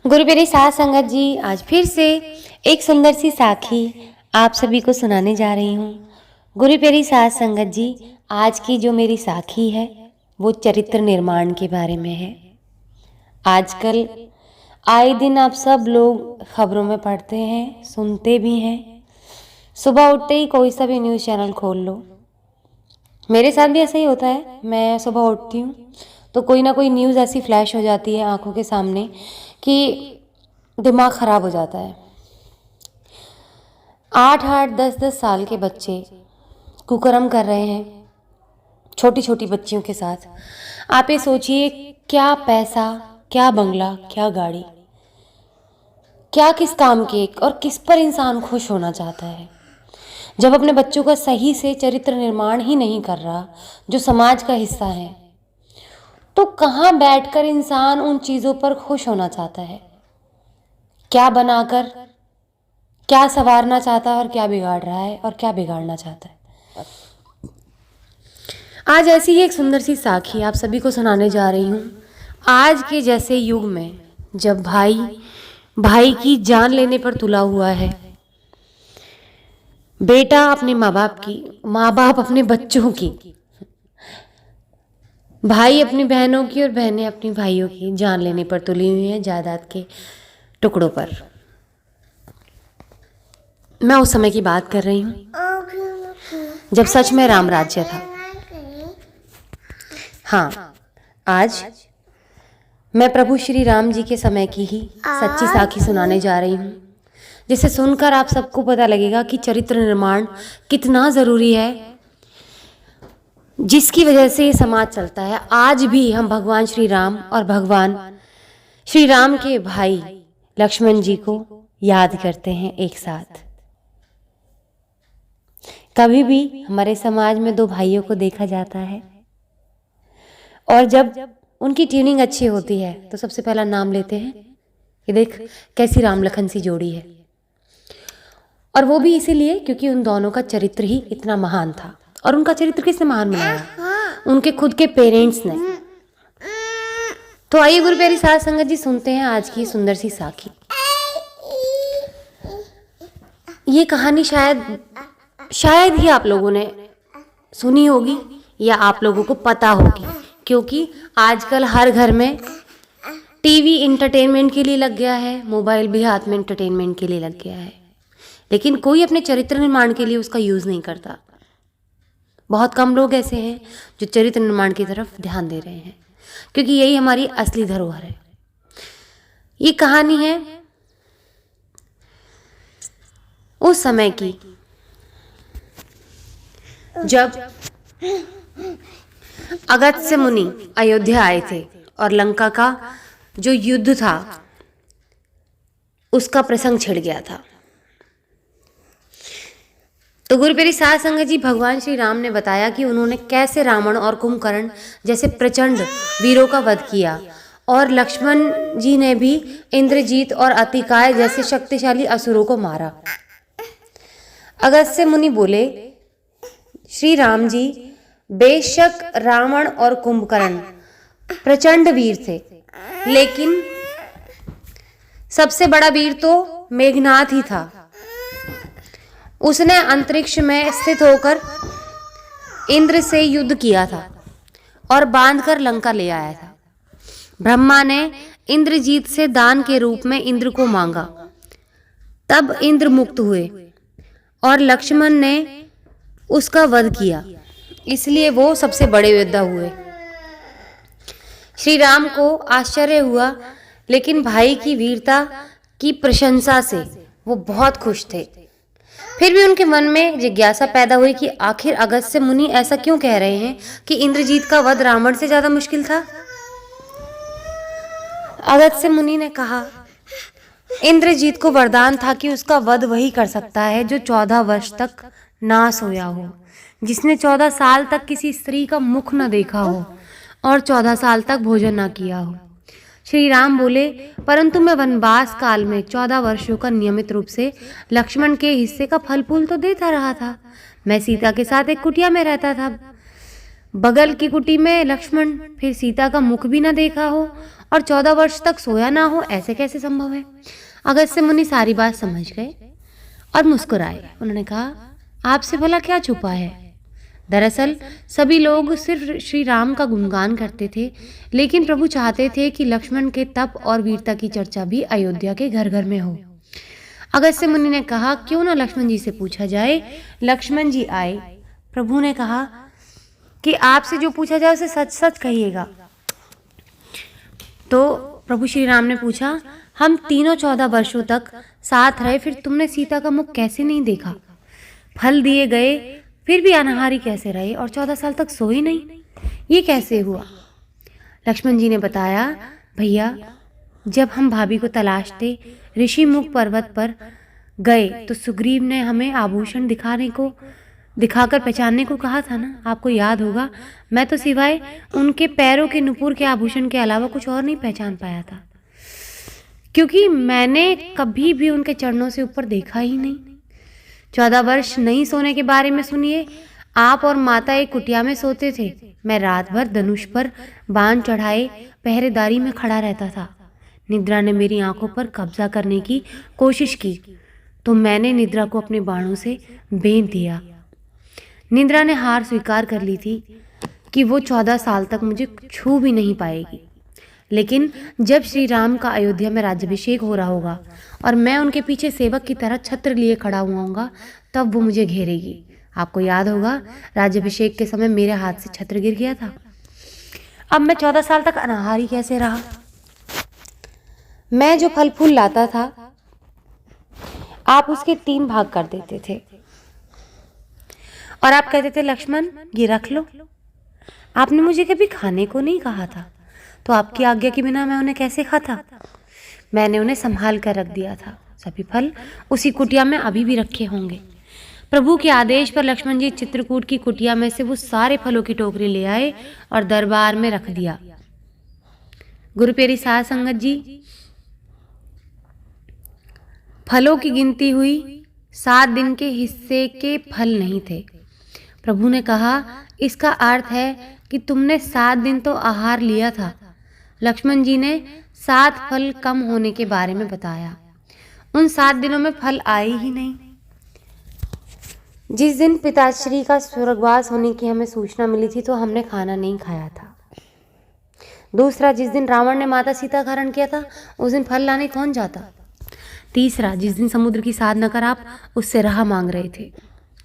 गुरु मेरी साथ संगत जी, आज फिर से एक सुंदर सी साखी आप सभी को सुनाने जा रही हूँ। गुरु मेरी साथ संगत जी, आज की जो मेरी साखी है वो चरित्र निर्माण के बारे में है। आजकल आए दिन आप सब लोग खबरों में पढ़ते हैं, सुनते भी हैं। सुबह उठते ही कोई सा भी न्यूज़ चैनल खोल लो। मेरे साथ भी ऐसा ही होता है। मैं सुबह उठती हूँ तो कोई ना कोई न्यूज़ ऐसी फ्लैश हो जाती है आंखों के सामने कि दिमाग ख़राब हो जाता है। 8-8, 10-10 साल के बच्चे कुकर्म कर रहे हैं छोटी छोटी बच्चियों के साथ। आप ये सोचिए, क्या पैसा, क्या बंगला, क्या गाड़ी, क्या किस काम के और किस पर इंसान खुश होना चाहता है जब अपने बच्चों का सही से चरित्र निर्माण ही नहीं कर रहा जो समाज का हिस्सा है। तो कहाँ बैठकर इंसान उन चीज़ों पर खुश होना चाहता है? क्या बनाकर क्या संवारना चाहता है और क्या बिगाड़ रहा है और क्या बिगाड़ना चाहता है। आज ऐसी ही एक सुंदर सी साखी आप सभी को सुनाने जा रही हूँ। आज के जैसे युग में जब भाई भाई की जान लेने पर तुला हुआ है, बेटा अपने माँ बाप की, माँ बाप अपने बच्चों की, भाई अपनी बहनों की और बहनें अपनी भाइयों की जान लेने पर तुली हुई हैं जायदाद के टुकड़ों पर। मैं उस समय की बात कर रही हूँ जब सच में राम राज्य था। हाँ, आज मैं प्रभु श्री राम जी के समय की ही सच्ची साखी सुनाने जा रही हूँ, जिसे सुनकर आप सबको पता लगेगा कि चरित्र निर्माण कितना ज़रूरी है, जिसकी वजह से ये समाज चलता है। आज भी हम भगवान श्री राम और भगवान श्री राम के भाई लक्ष्मण जी को याद करते हैं एक साथ। कभी भी हमारे समाज में दो भाइयों को देखा जाता है और जब उनकी ट्यूनिंग अच्छी होती है तो सबसे पहला नाम लेते हैं कि देख कैसी राम लखन सी जोड़ी है। और वो भी इसीलिए क्योंकि उन दोनों का चरित्र ही इतना महान था। और उनका चरित्र किसने महान बनाया? उनके खुद के पेरेंट्स ने। तो आइए गुरु प्यारी साध संगत जी, सुनते हैं आज की सुंदर सी साखी। ये कहानी शायद ही आप लोगों ने सुनी होगी या आप लोगों को पता होगी, क्योंकि आजकल हर घर में टीवी इंटरटेनमेंट के लिए लग गया है, मोबाइल भी हाथ में इंटरटेनमेंट के लिए लग गया है, लेकिन कोई अपने चरित्र निर्माण के लिए उसका यूज़ नहीं करता। बहुत कम लोग ऐसे हैं जो चरित्र निर्माण की तरफ ध्यान दे रहे हैं, क्योंकि यही हमारी असली धरोहर है। ये कहानी है उस समय की जब अगस्त्य मुनि अयोध्या आए थे और लंका का जो युद्ध था उसका प्रसंग छिड़ गया था। तो गुरु प्यारी साध संगत जी, भगवान श्री राम ने बताया कि उन्होंने कैसे रावण और कुंभकर्ण जैसे प्रचंड वीरों का वध किया, और लक्ष्मण जी ने भी इंद्रजीत और अतिकाय जैसे शक्तिशाली असुरों को मारा। अगस्त्य मुनि बोले, श्री राम जी, बेशक रावण और कुंभकर्ण प्रचंड वीर थे, लेकिन सबसे बड़ा वीर तो मेघनाथ ही था। उसने अंतरिक्ष में स्थित होकर इंद्र से युद्ध किया था और बांधकर लंका ले आया था। ब्रह्मा ने इंद्रजीत से दान के रूप में इंद्र को मांगा, तब इंद्र मुक्त हुए और लक्ष्मण ने उसका वध किया, इसलिए वो सबसे बड़े योद्धा हुए। श्री राम को आश्चर्य हुआ, लेकिन भाई की वीरता की प्रशंसा से वो बहुत खुश थे। फिर भी उनके मन में जिज्ञासा पैदा हुई कि आखिर अगस्त्य मुनि ऐसा क्यों कह रहे हैं कि इंद्रजीत का वध रावण से ज्यादा मुश्किल था। अगस्त्य मुनि ने कहा, इंद्रजीत को वरदान था कि उसका वध वही कर सकता है जो 14 वर्ष तक ना सोया हो, जिसने 14 साल तक किसी स्त्री का मुख न देखा हो और 14 साल तक भोजन न किया हो। श्री राम बोले, परंतु मैं वनवास काल में 14 वर्षों का नियमित रूप से लक्ष्मण के हिस्से का फल फूल तो देता रहा था। मैं सीता के साथ एक कुटिया में रहता था, बगल की कुटी में लक्ष्मण फिर सीता का मुख भी न देखा हो और 14 वर्ष तक सोया ना हो, ऐसे कैसे संभव है? अगस्त्य मुनि सारी बात समझ गए और मुस्कुराए। उन्होंने कहा, आपसे भला क्या छुपा है? दरअसल सभी लोग सिर्फ श्री राम का गुणगान करते थे, लेकिन प्रभु चाहते थे कि लक्ष्मण के तप और वीरता की चर्चा भी अयोध्या के घर घर में हो। अगस्त्य मुनि ने कहा, क्यों ना लक्ष्मण जी से पूछा जाए। लक्ष्मण जी आए। प्रभु ने कहा कि आपसे जो पूछा जाए उसे सच सच कहिएगा। तो प्रभु श्री राम ने पूछा, हम तीनों 14 वर्षों तक साथ रहे, फिर तुमने सीता का मुख कैसे नहीं देखा? फल दिए गए फिर भी अनाहारी कैसे रहे और 14 साल तक सोई नहीं? ये कैसे हुआ? लक्ष्मण जी ने बताया, भैया जब हम भाभी को तलाशते ऋषि मुख पर्वत पर गए तो सुग्रीव ने हमें आभूषण दिखाकर पहचानने को कहा था ना, आपको याद होगा। मैं तो सिवाय उनके पैरों के नुपुर के आभूषण के अलावा कुछ और नहीं पहचान पाया था, क्योंकि मैंने कभी भी उनके चरणों से ऊपर देखा ही नहीं। 14 वर्ष नहीं सोने के बारे में सुनिए। आप और माता एक कुटिया में सोते थे। मैं रात भर धनुष पर बाण चढ़ाए पहरेदारी में खड़ा रहता था। निद्रा ने मेरी आंखों पर कब्जा करने की कोशिश की तो मैंने निद्रा को अपने बाणों से बेंध दिया। निद्रा ने हार स्वीकार कर ली थी कि वो 14 साल तक मुझे छू भी नहीं पाएगी, लेकिन जब श्री राम का अयोध्या में राज्याभिषेक हो रहा होगा और मैं उनके पीछे सेवक की तरह छत्र लिए खड़ा हुआऊंगा, तब वो मुझे घेरेगी। आपको याद होगा, राज्याभिषेक के समय मेरे हाथ से छत्र गिर गया था। अब मैं 14 साल तक अनाहारी कैसे रहा? मैं जो फल फूल लाता था आप उसके 3 भाग कर देते थे और आप कहते थे, लक्ष्मण ये रख लो। आपने मुझे कभी खाने को नहीं कहा था, तो आपकी आज्ञा के बिना मैं उन्हें कैसे खाता? मैंने उन्हें संभाल कर रख दिया था। सभी फल उसी कुटिया में अभी भी रखे होंगे। प्रभु के आदेश पर लक्ष्मण जी चित्रकूट की कुटिया में से वो सारे फलों की टोकरी ले आए और दरबार में रख दिया। गुरु प्यारी साध संगत जी, फलों की गिनती हुई। 7 दिन के हिस्से के फल नहीं थे। प्रभु ने कहा, इसका अर्थ है कि तुमने 7 दिन तो आहार लिया था। लक्ष्मण जी ने 7 फल कम होने के बारे में बताया। उन 7 दिनों में फल आए ही नहीं। जिस दिन पिताश्री का स्वर्गवास होने की हमें सूचना मिली थी तो हमने खाना नहीं खाया था। दूसरा, जिस दिन रावण ने माता सीता का हरण किया था उस दिन फल लाने कौन जाता? तीसरा, जिस दिन समुद्र की साधना कर आप उससे राह मांग रहे थे।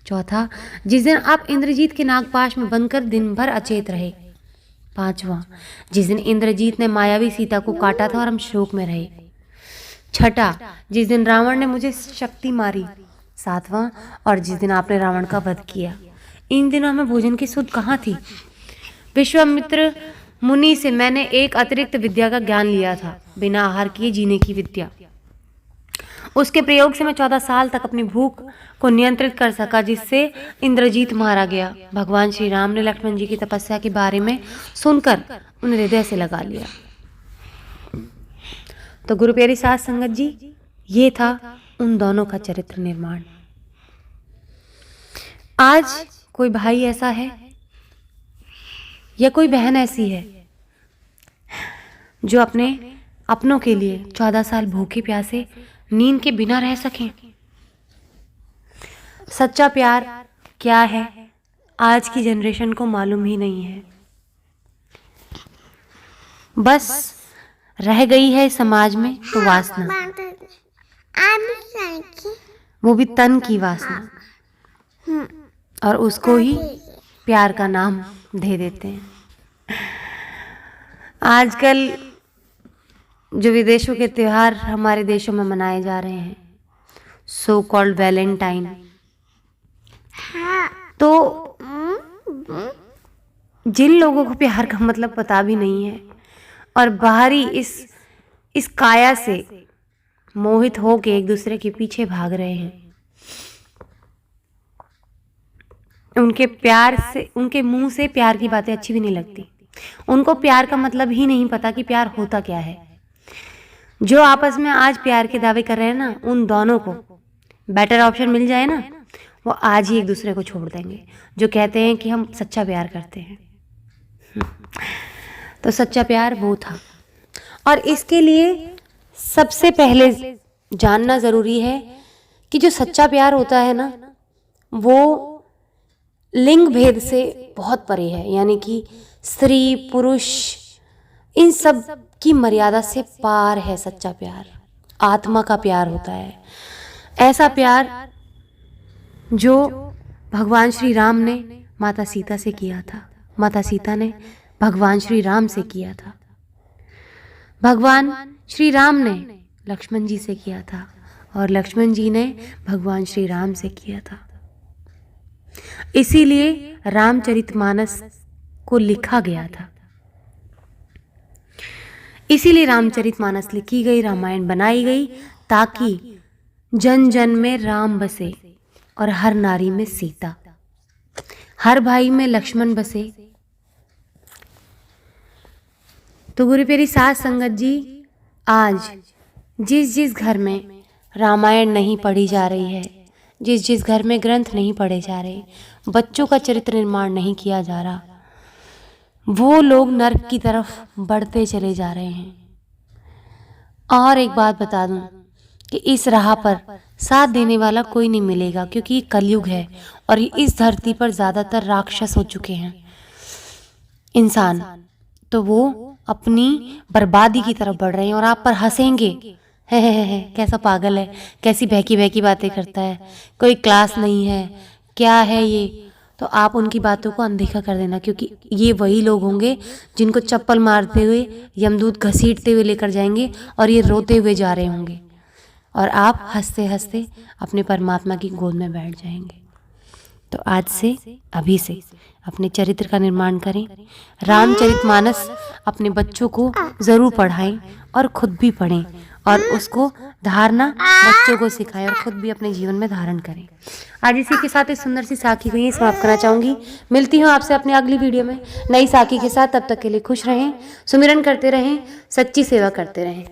चौथा, जिस दिन आप इंद्रजीत के नागपाश में बनकर दिन भर अचेत रहे। पांचवा, जिस दिन इंद्रजीत ने मायावी सीता को काटा था और हम शोक में रहे। छठा, जिस दिन रावण ने मुझे शक्ति मारी। सातवां, और जिस दिन आपने रावण का वध किया। इन दिनों हमें भोजन की सुध कहाँ थी? विश्वामित्र मुनि से मैंने एक अतिरिक्त विद्या का ज्ञान लिया था, बिना आहार किए जीने की विद्या। उसके प्रयोग से मैं 14 साल तक अपनी भूख को नियंत्रित कर सका, जिससे इंद्रजीत मारा गया। भगवान श्री राम ने लक्ष्मण जी की तपस्या के बारे में सुनकर उन्हें हृदय से लगा लिया। तो गुरु प्यारी साध संगत जी, ये था उन दोनों का चरित्र निर्माण। आज कोई भाई ऐसा है या कोई बहन ऐसी है जो अपने अपनों के लिए 14 साल भूखे प्यासे नींद के बिना रह सकें? सच्चा प्यार क्या है आज की जनरेशन को मालूम ही नहीं है। बस रह गई है समाज में तो वासना, वो भी तन की वासना, और उसको ही प्यार का नाम दे देते हैं। आजकल जो विदेशों के त्योहार हमारे देशों में मनाए जा रहे हैं, सो कॉल्ड वैलेंटाइन, तो जिन लोगों को प्यार का मतलब पता भी नहीं है और बाहरी इस काया से मोहित होके एक दूसरे के पीछे भाग रहे हैं, उनके मुंह से प्यार की बातें अच्छी भी नहीं लगती। उनको प्यार का मतलब ही नहीं पता कि प्यार होता क्या है। जो आपस में आज प्यार के दावे कर रहे हैं ना, उन दोनों को बेटर ऑप्शन मिल जाए ना, वो आज ही एक दूसरे को छोड़ देंगे, जो कहते हैं कि हम सच्चा प्यार करते हैं। तो सच्चा प्यार वो था, और इसके लिए सबसे पहले जानना ज़रूरी है कि जो सच्चा प्यार होता है ना, वो लिंग भेद से बहुत परे है। यानी कि स्त्री पुरुष इन सब की मर्यादा से पार है सच्चा प्यार। आत्मा का प्यार होता है, ऐसा प्यार जो भगवान श्री राम ने माता सीता से किया था, माता सीता ने भगवान श्री राम से किया था, भगवान श्री राम ने लक्ष्मण जी से किया था और लक्ष्मण जी ने भगवान श्री राम से किया था। इसीलिए रामचरितमानस को लिखा गया था, इसीलिए रामचरितमानस लिखी गई, रामायण बनाई गई, ताकि जन जन में राम बसे और हर नारी में सीता, हर भाई में लक्ष्मण बसे। तो गुरु प्यारी साध संगत जी, आज जिस जिस घर में रामायण नहीं पढ़ी जा रही है, जिस जिस घर में ग्रंथ नहीं पढ़े जा रहे, बच्चों का चरित्र निर्माण नहीं किया जा रहा, वो लोग नर्क की तरफ बढ़ते चले जा रहे हैं। और एक बात बता दूं कि इस राह पर साथ देने वाला कोई नहीं मिलेगा, क्योंकि ये कलयुग है और इस धरती पर ज़्यादातर राक्षस हो चुके हैं इंसान, तो वो अपनी बर्बादी की तरफ बढ़ रहे हैं और आप पर हंसेंगे, है कैसा पागल है, कैसी बहकी बहकी बातें करता है, कोई क्लास नहीं है, क्या है ये। तो आप उनकी बातों को अनदेखा कर देना, क्योंकि ये वही लोग होंगे जिनको चप्पल मारते हुए यमदूत घसीटते हुए लेकर जाएंगे और ये रोते हुए जा रहे होंगे और आप हंसते हंसते अपने परमात्मा की गोद में बैठ जाएंगे। तो आज से, अभी से अपने चरित्र का निर्माण करें। रामचरितमानस अपने बच्चों को ज़रूर पढ़ाएं और खुद भी पढ़ें और उसको धारना बच्चों को सिखाएं और खुद भी अपने जीवन में धारण करें। आज इसी के साथ इस सुंदर सी साखी को यहीं समाप्त करना चाहूँगी। मिलती हूँ आपसे अपनी अगली वीडियो में नई साखी के साथ। तब तक के लिए खुश रहें, सुमिरन करते रहें, सच्ची सेवा करते रहें।